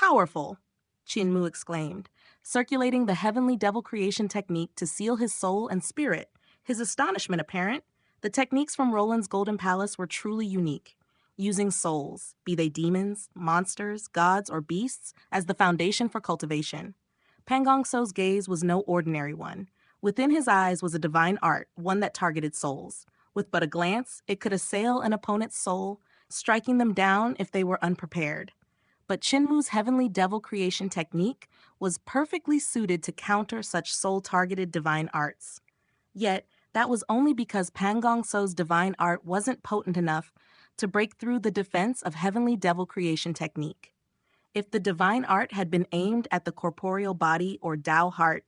Powerful, Qin Mu exclaimed, circulating the heavenly devil creation technique to seal his soul and spirit, his astonishment apparent. The techniques from Roland's Golden Palace were truly unique, using souls, be they demons, monsters, gods, or beasts, as the foundation for cultivation. Pan Gong So's gaze was no ordinary one. Within his eyes was a divine art, one that targeted souls. With but a glance, it could assail an opponent's soul, striking them down if they were unprepared. But Chinmu's heavenly devil creation technique was perfectly suited to counter such soul-targeted divine arts. Yet, that was only because Pan Gong So's divine art wasn't potent enough to break through the defense of heavenly devil creation technique. If the divine art had been aimed at the corporeal body or Tao heart,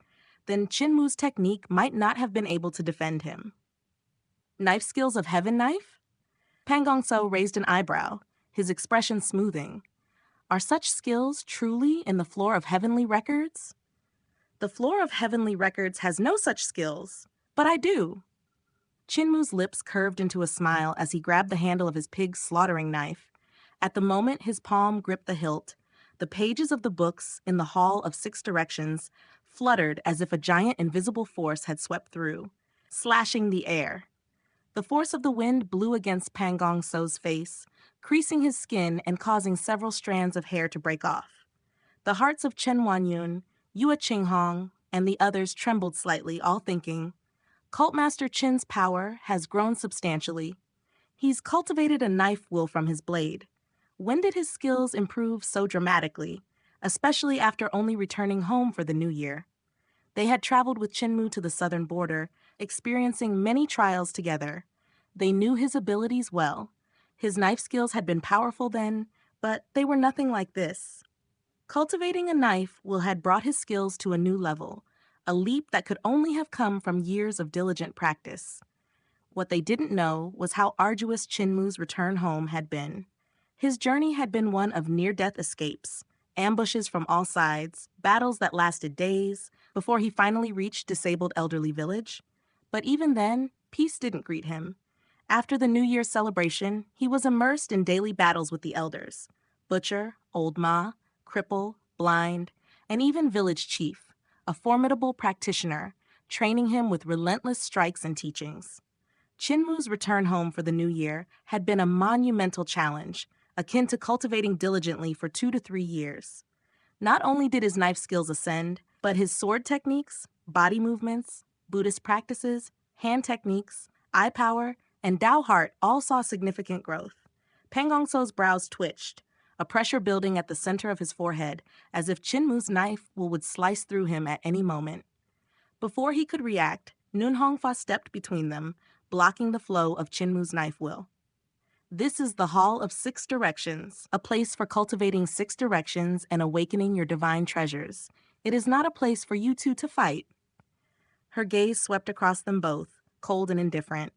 then Chinmu's technique might not have been able to defend him. Knife skills of Heaven Knife? Pan Gong So raised an eyebrow, his expression smoothing. Are such skills truly in the floor of heavenly records? The floor of heavenly records has no such skills, but I do. Chinmu's lips curved into a smile as he grabbed the handle of his pig's slaughtering knife. At the moment his palm gripped the hilt, the pages of the books in the Hall of Six Directions fluttered as if a giant invisible force had swept through, slashing the air. The force of the wind blew against Pan Gong So's face, creasing his skin and causing several strands of hair to break off. The hearts of Chen Wanyun, Yue Qinghong, and the others trembled slightly, all thinking, Cultmaster Chin's power has grown substantially. He's cultivated a knife will from his blade. When did his skills improve so dramatically, especially after only returning home for the new year? They had traveled with Chinmu to the southern border, experiencing many trials together. They knew his abilities well. His knife skills had been powerful then, but they were nothing like this. Cultivating a knife will had brought his skills to a new level, a leap that could only have come from years of diligent practice. What they didn't know was how arduous Chinmu's return home had been. His journey had been one of near-death escapes, ambushes from all sides, battles that lasted days, before he finally reached disabled elderly village. But even then, peace didn't greet him. After the New Year's celebration, he was immersed in daily battles with the elders, Butcher, Old Ma, Cripple, Blind, and even Village Chief, a formidable practitioner, training him with relentless strikes and teachings. Chinmu's return home for the new year had been a monumental challenge, akin to cultivating diligently for 2 to 3 years. Not only did his knife skills ascend, but his sword techniques, body movements, Buddhist practices, hand techniques, eye power, and Tao heart all saw significant growth. Pan Gong So's brows twitched, a pressure building at the center of his forehead, as if Chinmu's knife would slice through him at any moment. Before he could react, Nun Hongfa stepped between them, blocking the flow of Chinmu's knife will. This is the Hall of Six Directions, a place for cultivating 6 directions and awakening your divine treasures. It is not a place for you two to fight. Her gaze swept across them both, cold and indifferent.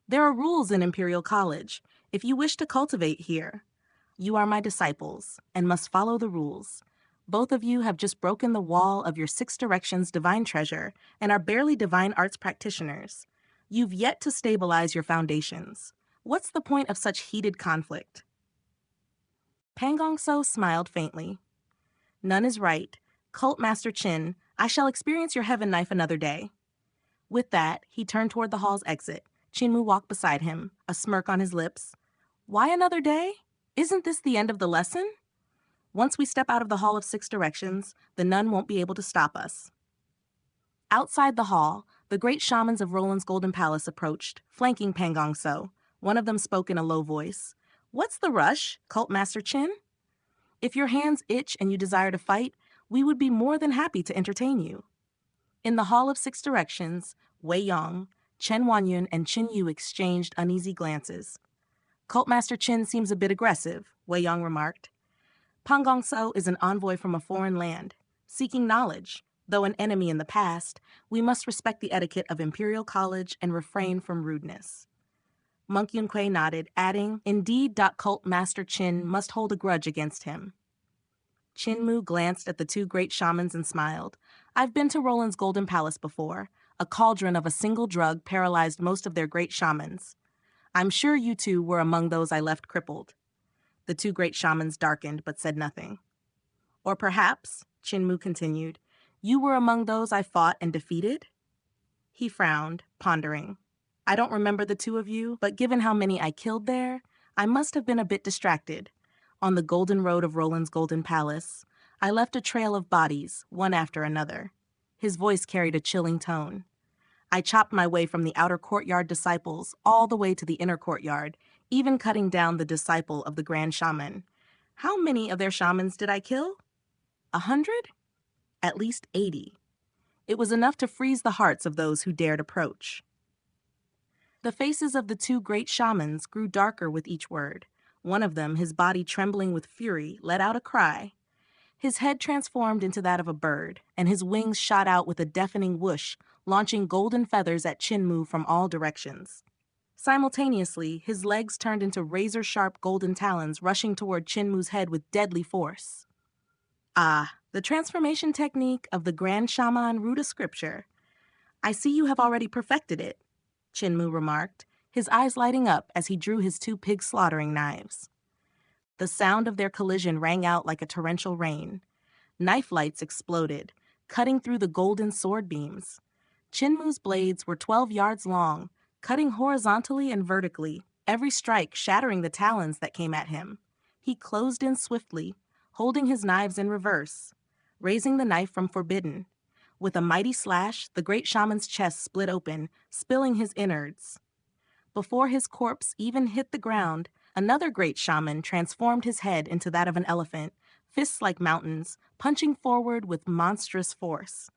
There are rules in Imperial College. If you wish to cultivate here, you are my disciples and must follow the rules. Both of you have just broken the wall of your 6 directions divine treasure and are barely divine arts practitioners. You've yet to stabilize your foundations. What's the point of such heated conflict? Pan Gong So smiled faintly. None is right. Cult Master Chin, I shall experience your heaven knife another day. With that, he turned toward the hall's exit. Chinmu walked beside him, a smirk on his lips. Why another day? Isn't this the end of the lesson? Once we step out of the Hall of Six Directions, the nun won't be able to stop us. Outside the hall, the great shamans of Roland's Golden Palace approached, flanking Pan Gong So. One of them spoke in a low voice. What's the rush, Cult Master Chin? If your hands itch and you desire to fight, we would be more than happy to entertain you. In the Hall of Six Directions, Wei Yong, Chen Wanyun, and Qin Yu exchanged uneasy glances. Cult Master Chin seems a bit aggressive, Wei Yong remarked. Pan Gong So is an envoy from a foreign land, seeking knowledge. Though an enemy in the past, we must respect the etiquette of Imperial College and refrain from rudeness. Monk Yun Kuei nodded, adding, Indeed, Cult Master Chin must hold a grudge against him. Qin Mu glanced at the 2 great shamans and smiled. I've been to Roland's Golden Palace before. A cauldron of a single drug paralyzed most of their great shamans. I'm sure you 2 were among those I left crippled. The 2 great shamans darkened but said nothing. Or perhaps, Chinmu continued, you were among those I fought and defeated? He frowned, pondering. I don't remember the two of you, but given how many I killed there, I must have been a bit distracted. On the golden road of Roland's Golden Palace, I left a trail of bodies, one after another. His voice carried a chilling tone. I chopped my way from the outer courtyard disciples all the way to the inner courtyard, even cutting down the disciple of the Grand Shaman. How many of their shamans did I kill? 100? At least 80. It was enough to freeze the hearts of those who dared approach. The faces of the two great shamans grew darker with each word. One of them, his body trembling with fury, let out a cry. His head transformed into that of a bird, and his wings shot out with a deafening whoosh, launching golden feathers at Chinmu from all directions. Simultaneously, his legs turned into razor-sharp golden talons rushing toward Chinmu's head with deadly force. Ah, the transformation technique of the Grand Shaman root of scripture. I see you have already perfected it, Chinmu remarked, his eyes lighting up as he drew his two pig-slaughtering knives. The sound of their collision rang out like a torrential rain. Knife lights exploded, cutting through the golden sword beams. Chinmu's blades were 12 yards long, cutting horizontally and vertically, every strike shattering the talons that came at him. He closed in swiftly, holding his knives in reverse, raising the knife from forbidden. With a mighty slash, the great shaman's chest split open, spilling his innards. Before his corpse even hit the ground, another great shaman transformed his head into that of an elephant, fists like mountains, punching forward with monstrous force.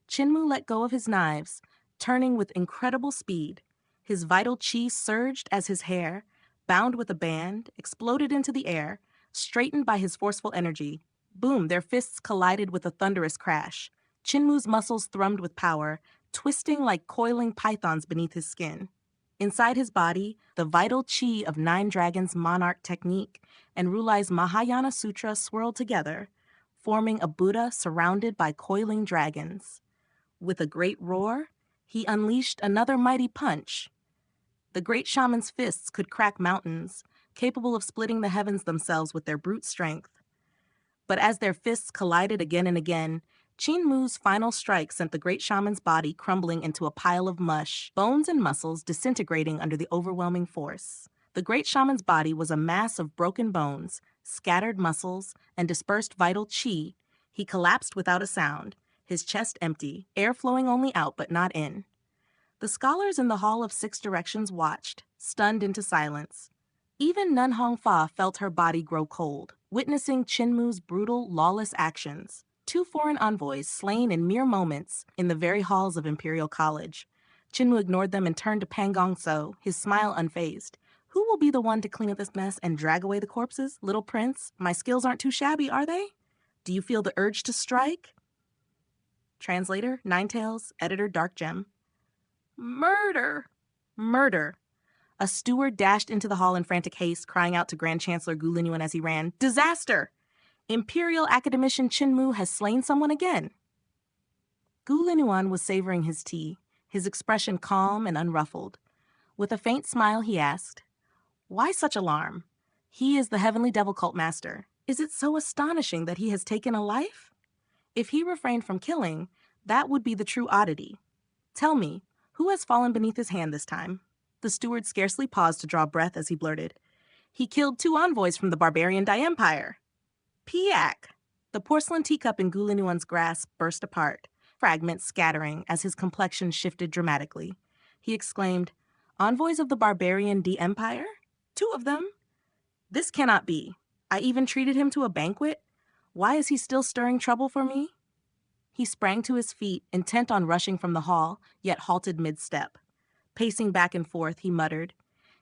Chinmu let go of his knives, turning with incredible speed. His vital chi surged as his hair, bound with a band, exploded into the air, straightened by his forceful energy. Boom, their fists collided with a thunderous crash. Chinmu's muscles thrummed with power, twisting like coiling pythons beneath his skin. Inside his body, the vital chi of Nine Dragons' monarch technique and Rulai's Mahayana Sutra swirled together, forming a Buddha surrounded by coiling dragons. With a great roar, he unleashed another mighty punch. The great shaman's fists could crack mountains, capable of splitting the heavens themselves with their brute strength. But as their fists collided again and again, Chinmu's final strike sent the great shaman's body crumbling into a pile of mush, bones and muscles disintegrating under the overwhelming force. The great shaman's body was a mass of broken bones, scattered muscles, and dispersed vital chi. He collapsed without a sound, his chest empty, air flowing only out but not in. The scholars in the Hall of Six Directions watched, stunned into silence. Even Nun Hongfa felt her body grow cold, witnessing Chinmu's brutal, lawless actions. 2 foreign envoys slain in mere moments in the very halls of Imperial College. Chinmu ignored them and turned to Pan Gong-so, his smile unfazed. Who will be the one to clean up this mess and drag away the corpses? Little Prince, my skills aren't too shabby, are they? Do you feel the urge to strike? Translator, Ninetales, editor, Dark Gem. Murder! Murder! A steward dashed into the hall in frantic haste, crying out to Grand Chancellor Gu Linyuan as he ran, Disaster! Imperial Academician Chinmu has slain someone again. Gu Linyuan was savoring his tea, his expression calm and unruffled. With a faint smile, he asked, Why such alarm? He is the Heavenly Devil Cult Master. Is it so astonishing that he has taken a life? If he refrained from killing, that would be the true oddity. Tell me, who has fallen beneath his hand this time? The steward scarcely paused to draw breath as he blurted, He killed 2 envoys from the barbarian Dai Empire. Piak! The porcelain teacup in Gu Linyuan's grasp burst apart, fragments scattering as his complexion shifted dramatically. He exclaimed, Envoys of the barbarian D Empire? 2 of them? This cannot be. I even treated him to a banquet. Why is he still stirring trouble for me? He sprang to his feet, intent on rushing from the hall, yet halted mid-step. Pacing back and forth, he muttered,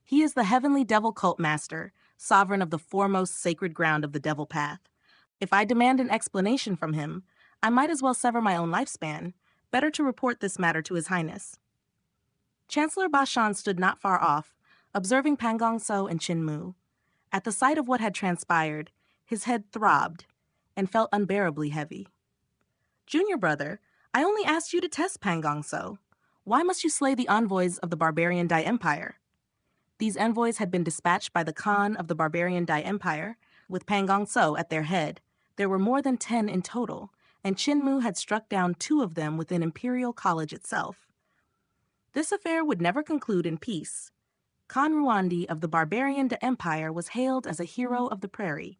He is the Heavenly Devil Cult Master, sovereign of the foremost sacred ground of the Devil Path. If I demand an explanation from him, I might as well sever my own lifespan. Better to report this matter to His Highness. Chancellor Bashan stood not far off, observing Pan Gong-so and Chinmu. At the sight of what had transpired, his head throbbed and felt unbearably heavy. Junior brother, I only asked you to test Pan Gong-so. Why must you slay the envoys of the barbarian Dai Empire? These envoys had been dispatched by the Khan of the barbarian Dai Empire, with Pan Gong-so at their head. There were more than 10 in total, and Chinmu had struck down 2 of them within Imperial College itself. This affair would never conclude in peace. Khan Ruandi of the Barbarian Empire was hailed as a hero of the prairie,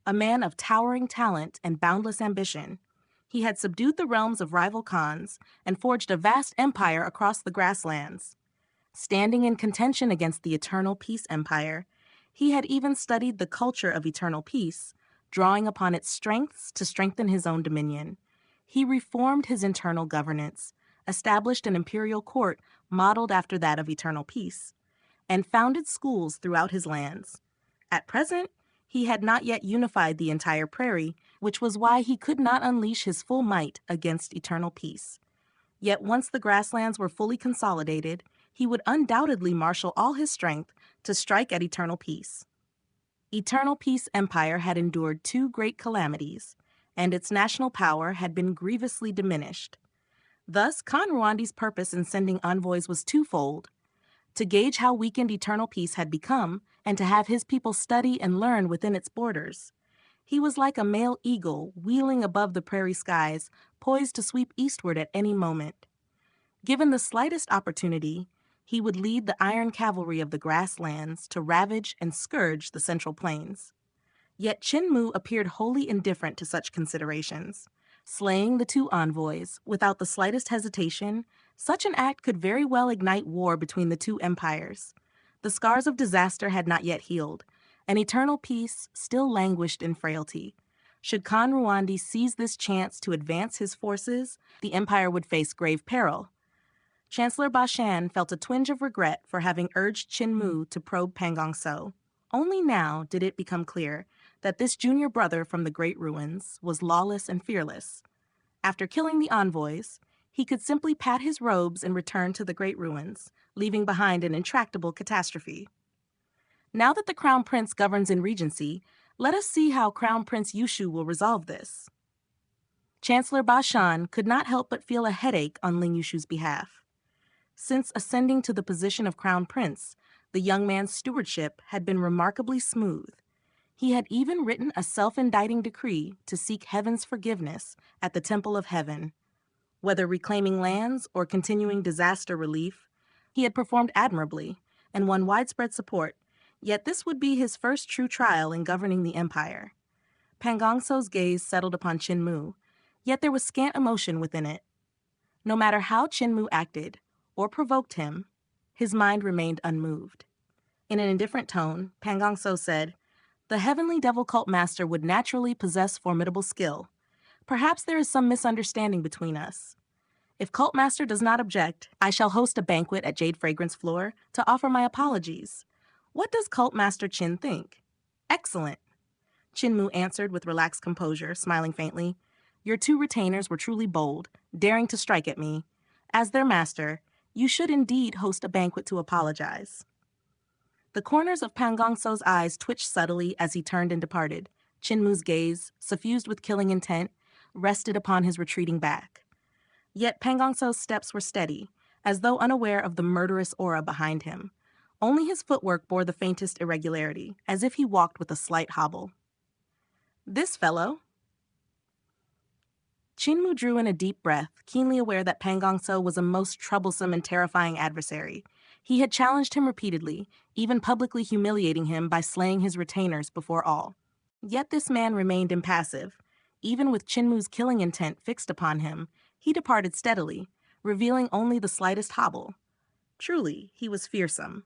a man of towering talent and boundless ambition. He had subdued the realms of rival Khans and forged a vast empire across the grasslands. Standing in contention against the Eternal Peace Empire, he had even studied the culture of eternal peace, drawing upon its strengths to strengthen his own dominion. He reformed his internal governance, established an imperial court modeled after that of eternal peace, and founded schools throughout his lands. At present, he had not yet unified the entire prairie, which was why he could not unleash his full might against eternal peace. Yet once the grasslands were fully consolidated, he would undoubtedly marshal all his strength to strike at eternal peace. Eternal Peace Empire had endured 2 great calamities, and its national power had been grievously diminished. Thus, Khan Ruandi's purpose in sending envoys was twofold: to gauge how weakened eternal peace had become, and to have his people study and learn within its borders. He was like a male eagle wheeling above the prairie skies, poised to sweep eastward at any moment. Given the slightest opportunity, he would lead the iron cavalry of the grasslands to ravage and scourge the central plains. Yet Chinmu appeared wholly indifferent to such considerations. Slaying the 2 envoys without the slightest hesitation, such an act could very well ignite war between the 2 empires. The scars of disaster had not yet healed, and eternal peace still languished in frailty. Should Khan Ruandi seize this chance to advance his forces, the empire would face grave peril. Chancellor Ba Shan felt a twinge of regret for having urged Chinmu to probe Pangong So. Only now did it become clear that this junior brother from the Great Ruins was lawless and fearless. After killing the envoys, he could simply pat his robes and return to the Great Ruins, leaving behind an intractable catastrophe. Now that the Crown Prince governs in Regency, let us see how Crown Prince Yushu will resolve this. Chancellor Ba Shan could not help but feel a headache on Ling Yushu's behalf. Since ascending to the position of Crown Prince, the young man's stewardship had been remarkably smooth. He had even written a self-indicting decree to seek heaven's forgiveness at the Temple of Heaven. Whether reclaiming lands or continuing disaster relief, he had performed admirably and won widespread support, yet this would be his first true trial in governing the empire. Pangong So's gaze settled upon Chinmu, yet there was scant emotion within it. No matter how Chinmu acted or provoked him, his mind remained unmoved. In an indifferent tone, Pangong So said, "The heavenly devil cult master would naturally possess formidable skill. Perhaps there is some misunderstanding between us. If Cult Master does not object, I shall host a banquet at Jade Fragrance Floor to offer my apologies. What does Cult Master Chin think?" "Excellent," Chinmu answered with relaxed composure, smiling faintly. "Your 2 retainers were truly bold, daring to strike at me. As their master, you should indeed host a banquet to apologize." The corners of Pangong So's eyes twitched subtly as he turned and departed. Chinmu's gaze, suffused with killing intent, rested upon his retreating back. Yet Pangong So's steps were steady, as though unaware of the murderous aura behind him. Only his footwork bore the faintest irregularity, as if he walked with a slight hobble. "This fellow." Chinmu drew in a deep breath, keenly aware that Pangong So was a most troublesome and terrifying adversary. He had challenged him repeatedly, even publicly humiliating him by slaying his retainers before all. Yet this man remained impassive. Even with Chinmu's killing intent fixed upon him, he departed steadily, revealing only the slightest hobble. Truly, he was fearsome.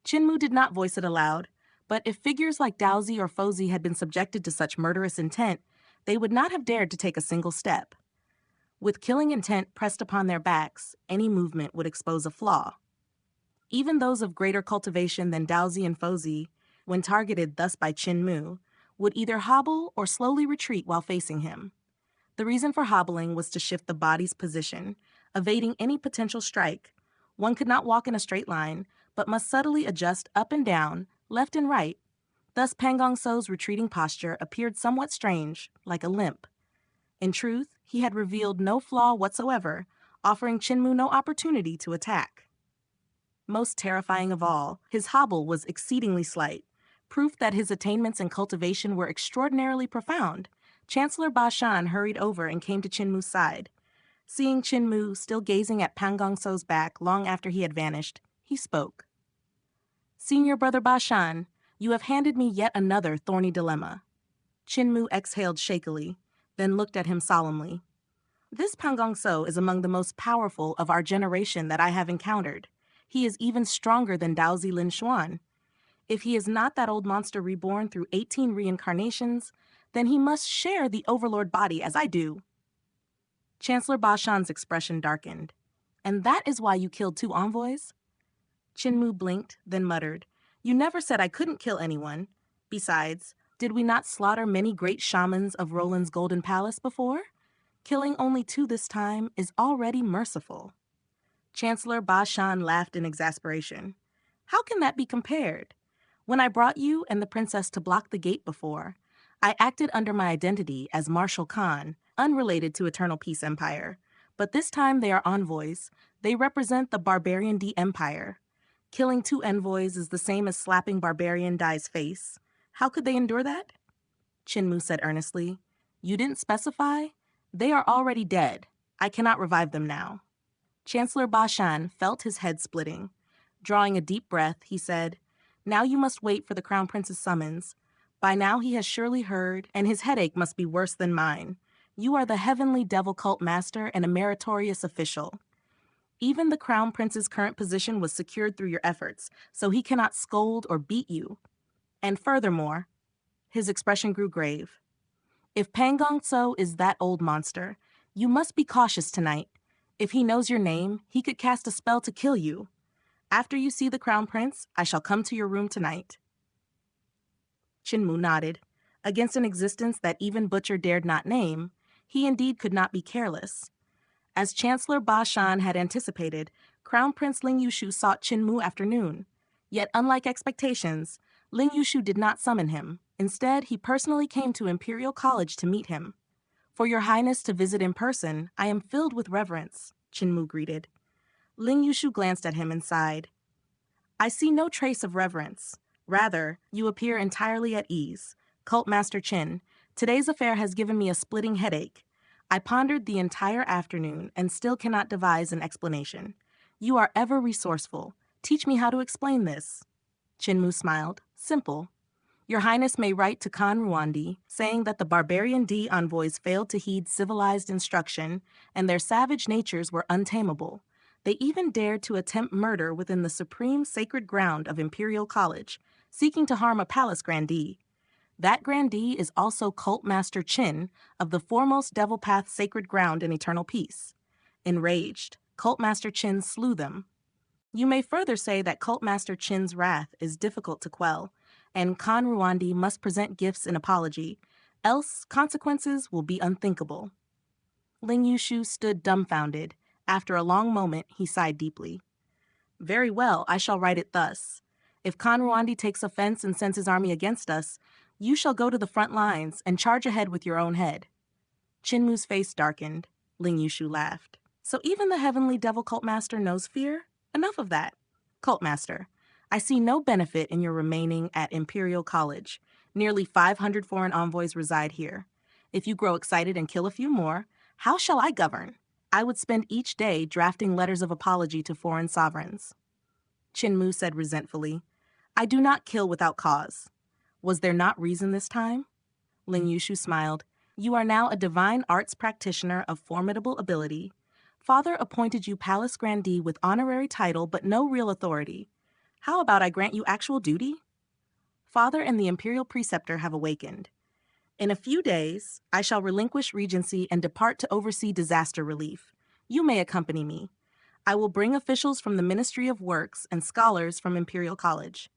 Chinmu did not voice it aloud, but if figures like Daozi or Fozi had been subjected to such murderous intent, they would not have dared to take a single step. With killing intent pressed upon their backs, any movement would expose a flaw. Even those of greater cultivation than Daozi and Fozi, when targeted thus by Chinmu, would either hobble or slowly retreat while facing him. The reason for hobbling was to shift the body's position, evading any potential strike. One could not walk in a straight line, but must subtly adjust up and down, left and right. Thus Pangong So's retreating posture appeared somewhat strange, like a limp. In truth, he had revealed no flaw whatsoever, offering Chinmu no opportunity to attack. Most terrifying of all, his hobble was exceedingly slight, proof that his attainments in cultivation were extraordinarily profound. Chancellor Ba Shan hurried over and came to Chin Mu's side. Seeing Chin Mu still gazing at Pan Gong So's back long after he had vanished, he spoke. Senior Brother Ba Shan, you have handed me yet another thorny dilemma. Chin Mu exhaled shakily, then looked at him solemnly. This Pan Gong So is among the most powerful of our generation that I have encountered. He is even stronger than Daozi Lin Xuan. If he is not that old monster reborn through 18 reincarnations, then he must share the overlord body as I do. Chancellor Ba Shan's expression darkened. And that is why you killed 2 envoys? Chin Mu blinked, then muttered, You never said I couldn't kill anyone. Besides, did we not slaughter many great shamans of Roland's Golden Palace before? Killing only 2 this time is already merciful. Chancellor Ba Shan laughed in exasperation. How can that be compared? When I brought you and the princess to block the gate before, I acted under my identity as Marshal Khan, unrelated to Eternal Peace Empire. But this time they are envoys. They represent the Barbarian D Empire. Killing 2 envoys is the same as slapping Barbarian Dai's face. How could they endure that? Chin Mu said earnestly. You didn't specify? They are already dead. I cannot revive them now. Chancellor Ba Shan felt his head splitting. Drawing a deep breath, he said, Now you must wait for the Crown Prince's summons. By now he has surely heard, and his headache must be worse than mine. You are the heavenly devil cult master and a meritorious official. Even the Crown Prince's current position was secured through your efforts, so he cannot scold or beat you. And furthermore, his expression grew grave. If Pan Gong So is that old monster, you must be cautious tonight. If he knows your name, he could cast a spell to kill you. After you see the Crown Prince, I shall come to your room tonight. Chin Mu nodded. Against an existence that even Butcher dared not name, he indeed could not be careless. As Chancellor Ba Shan had anticipated, Crown Prince Ling Yushu sought Chin Mu afternoon. Yet, unlike expectations, Ling Yushu did not summon him. Instead, he personally came to Imperial College to meet him. For your highness to visit in person, I am filled with reverence, Chin Mu greeted. Ling Yushu glanced at him and sighed. I see no trace of reverence. Rather, you appear entirely at ease. Cult Master Chin, today's affair has given me a splitting headache. I pondered the entire afternoon and still cannot devise an explanation. You are ever resourceful. Teach me how to explain this. Chin Mu smiled. Simple. Your Highness may write to Khan Ruandi, saying that the Barbarian D envoys failed to heed civilized instruction, and their savage natures were untamable. They even dared to attempt murder within the supreme sacred ground of Imperial College, seeking to harm a palace grandee. That grandee is also Cult Master Chin of the foremost Devil Path sacred ground in Eternal Peace. Enraged, Cult Master Chin slew them. You may further say that Cult Master Chin's wrath is difficult to quell, and Khan Ruandi must present gifts in apology, else consequences will be unthinkable. Ling Yushu stood dumbfounded. After a long moment, he sighed deeply. Very well, I shall write it thus. If Khan Ruandi takes offense and sends his army against us, you shall go to the front lines and charge ahead with your own head. Chin Mu's face darkened. Ling Yushu laughed. So even the heavenly devil cult master knows fear? Enough of that. Cult master, I see no benefit in your remaining at Imperial College. Nearly 500 foreign envoys reside here. If you grow excited and kill a few more, how shall I govern? I would spend each day drafting letters of apology to foreign sovereigns. Chin Mu said resentfully, I do not kill without cause. Was there not reason this time? Ling Yushu smiled. You are now a divine arts practitioner of formidable ability. Father appointed you Palace Grandee with honorary title but no real authority. How about I grant you actual duty? Father and the Imperial Preceptor have awakened. In a few days, I shall relinquish regency and depart to oversee disaster relief. You may accompany me. I will bring officials from the Ministry of Works and scholars from Imperial College.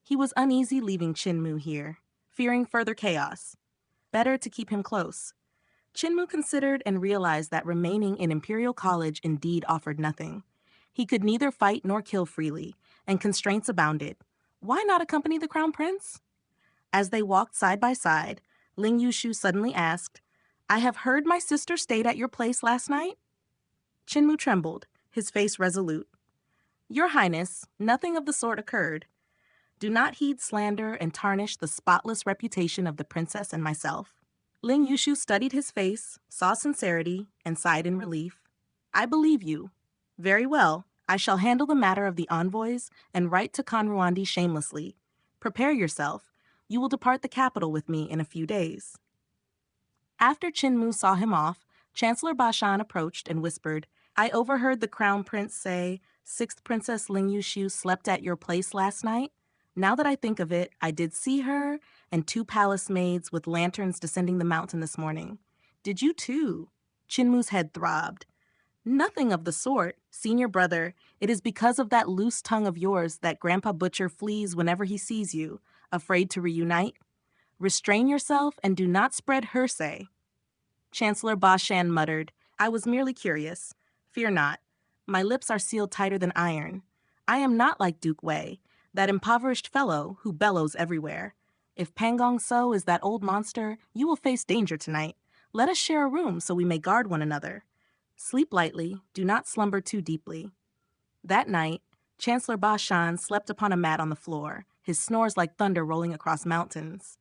He was uneasy leaving Chin Mu here, fearing further chaos. Better to keep him close. Chin Mu considered and realized that remaining in Imperial College indeed offered nothing. He could neither fight nor kill freely, and constraints abounded. Why not accompany the Crown Prince? As they walked side by side, Ling Yushu suddenly asked, I have heard my sister stayed at your place last night? Chin Mu trembled, his face resolute. Your Highness, nothing of the sort occurred. Do not heed slander and tarnish the spotless reputation of the princess and myself. Ling Yushu studied his face, saw sincerity, and sighed in relief. I believe you. Very well. I shall handle the matter of the envoys and write to Khan Ruandi shamelessly. Prepare yourself. You will depart the capital with me in a few days. After Qin saw him off, Chancellor Bashan approached and whispered, I overheard the Crown Prince say, Sixth Princess Ling Yushu slept at your place last night. Now that I think of it, I did see her and two palace maids with lanterns descending the mountain this morning. Did you too? Chinmu's head throbbed. Nothing of the sort, senior brother. It is because of that loose tongue of yours that Grandpa Butcher flees whenever he sees you, afraid to reunite. Restrain yourself and do not spread hearsay. Chancellor Bashan muttered, I was merely curious. Fear not. My lips are sealed tighter than iron. I am not like Duke Wei, that impoverished fellow who bellows everywhere. If Pangong So is that old monster, you will face danger tonight. Let us share a room so we may guard one another. Sleep lightly, do not slumber too deeply. That night, Chancellor Bashan slept upon a mat on the floor, his snores like thunder rolling across mountains.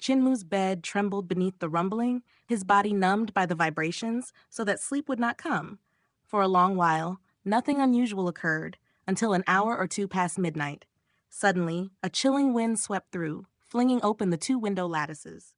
Chinmu's bed trembled beneath the rumbling, his body numbed by the vibrations so that sleep would not come. For a long while, nothing unusual occurred, until an hour or two past midnight. Suddenly, a chilling wind swept through, flinging open the two window lattices.